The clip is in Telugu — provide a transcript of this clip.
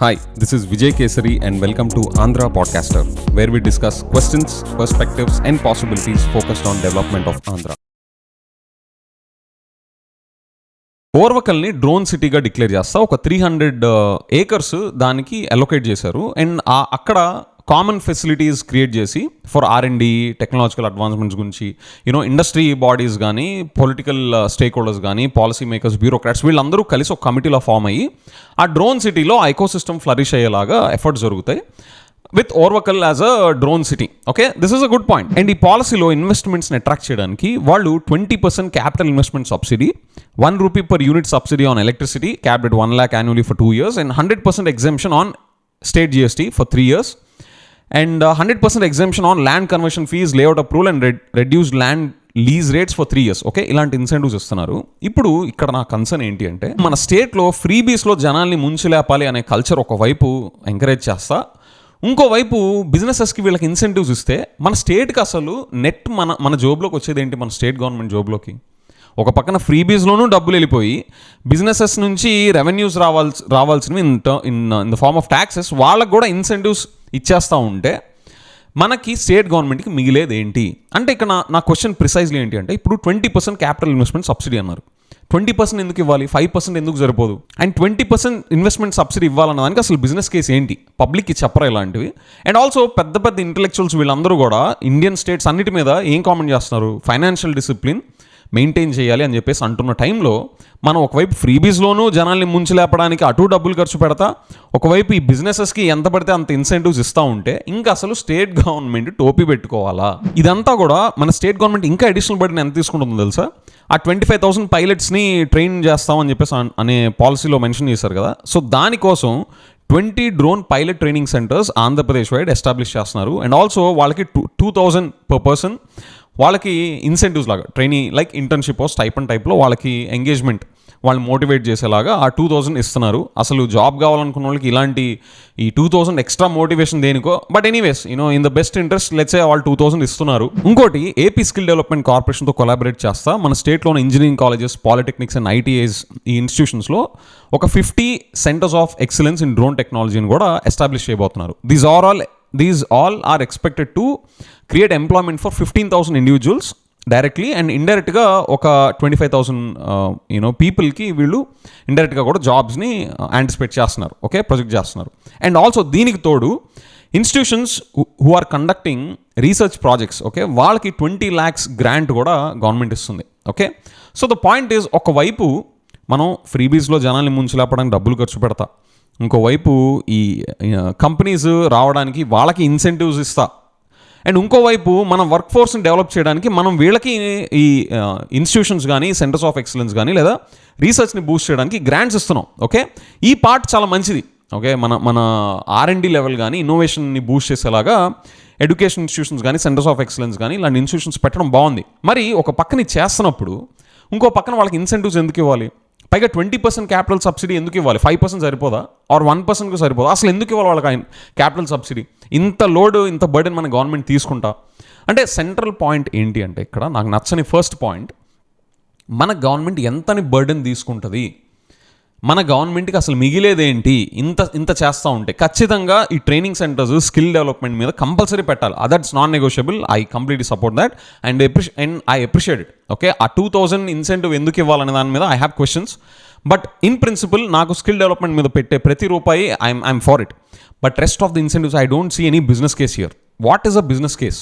Hi, this is Vijay Kesari and welcome to andhrapodcaster, where we discuss questions, perspectives and possibilities focused on development of Andhra. ఓర్వకల్ని డ్రోన్ సిటీగా డిక్లేర్ చేస్తా ఒక 300 ఏకర్స్ దానికి అలొకేట్ చేశారు. అండ్ అక్కడ కామన్ ఫెసిలిటీస్ క్రియేట్ చేసి ఫర్ R&D టెక్నాలజికల్ అడ్వాన్స్మెంట్స్ గురించి ఇండస్ట్రీ బాడీస్ కానీ పొలిటికల్ స్టేక్ హోల్డర్స్ కానీ పాలసీ మేకర్స్ బ్యూరోక్రాట్స్ వీళ్ళందరూ కలిసి ఒక కమిటీలో ఫామ్ అయ్యి ఆ డ్రోన్ సిటీలో ఆ ఎకోసిస్టమ్ ఫ్లరిష్ అయ్యేలాగా ఎఫర్ట్స్ జరుగుతాయి with Orvakal as a drone city. Okay, this is a good point. And ఈ పాలసీలో ఇన్వెస్ట్మెంట్స్ని అట్రాక్ట్ చేయడానికి వాళ్ళు 20% capital investment subsidy, ₹1 per unit subsidy on electricity capped at 1 lakh annually for 2 years and 100% exemption on state GST for 3 years and 100% exemption on land conversion fees, layout approval and reduced land lease rates for 3 years. Okay, ఇలాంటి ఇన్సెంటివ్స్ ఇస్తున్నారు. ఇప్పుడు ఇక్కడ నా కన్సర్న్ ఏంటి అంటే మన స్టేట్లో ఫ్రీబీస్లో జనాల్ని ముంచులేపాలి అనే కల్చర్ ఒకవైపు ఎంకరేజ్ చేస్తా, ఇంకోవైపు బిజినెసెస్కి వీళ్ళకి ఇన్సెంటివ్స్ ఇస్తే మన స్టేట్కి అసలు నెట్ మన జోబ్లోకి వచ్చేది ఏంటి? మన స్టేట్ గవర్నమెంట్ జోబ్లోకి ఒక పక్కన ఫ్రీబీస్లోనూ డబ్బులు వెళ్ళిపోయి బిజినెసెస్ నుంచి రెవెన్యూస్ రావాల్సినవి in the form of taxes వాళ్ళకు కూడా ఇన్సెంటివ్స్ ఇచ్చేస్తూ ఉంటే మనకి స్టేట్ గవర్నమెంట్కి మిగిలేదు ఏంటి అంటే ఇక్కడ నా క్వశ్చన్ ప్రిసైజ్లీ ఏంటి అంటే ఇప్పుడు 20% క్యాపిటల్ ఇన్వెస్ట్మెంట్ సబ్సిడీ అన్నారు. 20% ఎందుకు ఇవ్వాలి? 5% ఎందుకు సరిపోదు? అండ్ 20% ఇన్వెస్ట్మెంట్ సబ్సిడీ ఇవ్వాలన్న దానికి అసలు బిజినెస్ కేసు ఏంటి? పబ్లిక్కి చెప్పరా ఇలాంటివి? అండ్ ఆల్సో పెద్ద పెద్ద ఇంటలెక్చువల్స్ వీళ్ళందరూ కూడా ఇండియన్ స్టేట్స్ అన్నిటి మీద ఏం కామెంట్ చేస్తున్నారు? ఫైనాన్షియల్ డిసిప్లిన్ మెయింటైన్ చేయాలి అని చెప్పేసి అంటున్న టైంలో మనం ఒకవైపు ఫ్రీబీస్లోనూ జనాల్ని ముంచులేపడానికి అటు డబ్బులు ఖర్చు పెడతా, ఒకవైపు ఈ బిజినెసెస్కి ఎంత పడితే అంత ఇన్సెంటివ్స్ ఇస్తూ ఉంటే ఇంకా అసలు స్టేట్ గవర్నమెంట్ టోపీ పెట్టుకోవాలా? ఇదంతా కూడా మన స్టేట్ గవర్నమెంట్ ఇంకా అడిషనల్ బర్డెన్ ఎంత తీసుకుంటుందో తెలుసా? ఆ 25,000 పైలట్స్ని ట్రైన్ చేస్తామని చెప్పేసి అనే పాలసీలో మెన్షన్ చేశారు కదా. సో దానికోసం 20 drone pilot training centres Andhra Pradesh wide establish చేస్తున్నారు. అండ్ ఆల్సో వాళ్ళకి 2,000 per person వాళ్ళకి ఇన్సెంటివ్స్ లాగా ట్రైనింగ్ లైక్ ఇంటర్న్షిప్ స్టైపెండ్ టైప్లో వాళ్ళకి ఎంగేజ్మెంట్ వాళ్ళని మోటివేట్ చేసేలాగా ఆ 2,000 ఇస్తున్నారు. అసలు జాబ్ కావాలనుకున్న వాళ్ళకి ఇలాంటి ఈ 2,000 ఎక్స్ట్రా మోటివేషన్ దేనికో, but anyways in the best interest let's say వాళ్ళు 2,000 ఇస్తున్నారు. ఇంకోటి ఏపీ స్కిల్ డెవలప్మెంట్ కార్పొరేషన్తో కొలాబరేట్ చేస్తా మన స్టేట్లోని engineering colleges, polytechnics and ITIs ఈ ఇన్స్టిట్యూషన్స్లో ఒక 50 centres of excellence in drone టెక్నాలజీని కూడా ఎస్టాబ్లిష్ చేయబోతున్నారు. These all are expected to create employment for 15,000 individuals directly and ఇండైరెక్ట్గా ఒక 25,000 పీపుల్కి వీళ్ళు ఇండైరెక్ట్గా కూడా జాబ్స్ని యాంటిసిపేట్ చేస్తున్నారు. ఓకే, ప్రొజెక్ట్ చేస్తున్నారు. అండ్ ఆల్సో దీనికి తోడు institutions who are conducting research projects, okay, వాళ్ళకి 20 lakhs గ్రాంట్ కూడా గవర్నమెంట్ ఇస్తుంది. Okay, so the point is ఒకవైపు మనం ఫ్రీబీస్లో జనాల్ని ముంచులేపడానికి డబ్బులు ఖర్చు పెడతా, ఇంకోవైపు ఈ కంపెనీస్ రావడానికి వాళ్ళకి ఇన్సెంటివ్స్ ఇస్తా, అండ్ ఇంకోవైపు మన వర్క్ ఫోర్స్ని డెవలప్ చేయడానికి మనం వీళ్ళకి ఈ ఇన్స్టిట్యూషన్స్ కానీ సెంటర్స్ ఆఫ్ ఎక్సలెన్స్ కానీ లేదా రీసెర్చ్ని బూస్ట్ చేయడానికి గ్రాంట్స్ ఇస్తున్నాం. ఓకే, ఈ పార్ట్ చాలా మంచిది. ఓకే, మన R&D లెవెల్ కానీ ఇన్నోవేషన్ని బూస్ట్ చేసేలాగా ఎడ్యుకేషన్ ఇన్స్టిట్యూషన్స్ కానీ సెంటర్స్ ఆఫ్ ఎక్సలెన్స్ కానీ ఇలాంటి ఇన్స్టిట్యూషన్స్ పెట్టడం బాగుంది. మరి ఒక పక్కన చేస్తున్నప్పుడు ఇంకో పక్కన వాళ్ళకి ఇన్సెంటివ్స్ ఎందుకు ఇవ్వాలి? పైగా 20% క్యాపిటల్ సబ్సిడీ ఎందుకు ఇవ్వాలి? 5% సరిపోదా? ఆర్ 1%కు సరిపోదా? అసలు ఎందుకు ఇవ్వాలి వాళ్ళకి క్యాపిటల్ సబ్సిడీ? ఇంత లోడ్ ఇంత బర్డెన్ మన గవర్నమెంట్ తీసుకుంటా అంటే సెంట్రల్ పాయింట్ ఏంటి అంటే ఇక్కడ నాకు నచ్చని ఫస్ట్ పాయింట్, మన గవర్నమెంట్ ఎంతని బర్డెన్ తీసుకుంటుంది, మన గవర్నమెంట్కి అసలు మిగిలేదేంటి ఇంత చేస్తూ ఉంటే? ఖచ్చితంగా ఈ ట్రైనింగ్ సెంటర్స్ స్కిల్ డెవలప్మెంట్ మీద కంపల్సరీ పెట్టాలి. That's non negotiable. I completely support that and I appreciate it. Okay, ఆ 2,000 ఇన్సెంటివ్ ఎందుకు ఇవ్వాలనే దాని మీద I have questions. But in principle నాకు స్కిల్ డెవలప్మెంట్ మీద పెట్టే ప్రతి రూపాయి I'm for it. But rest of the incentives I don't see any business case here. What is a business case?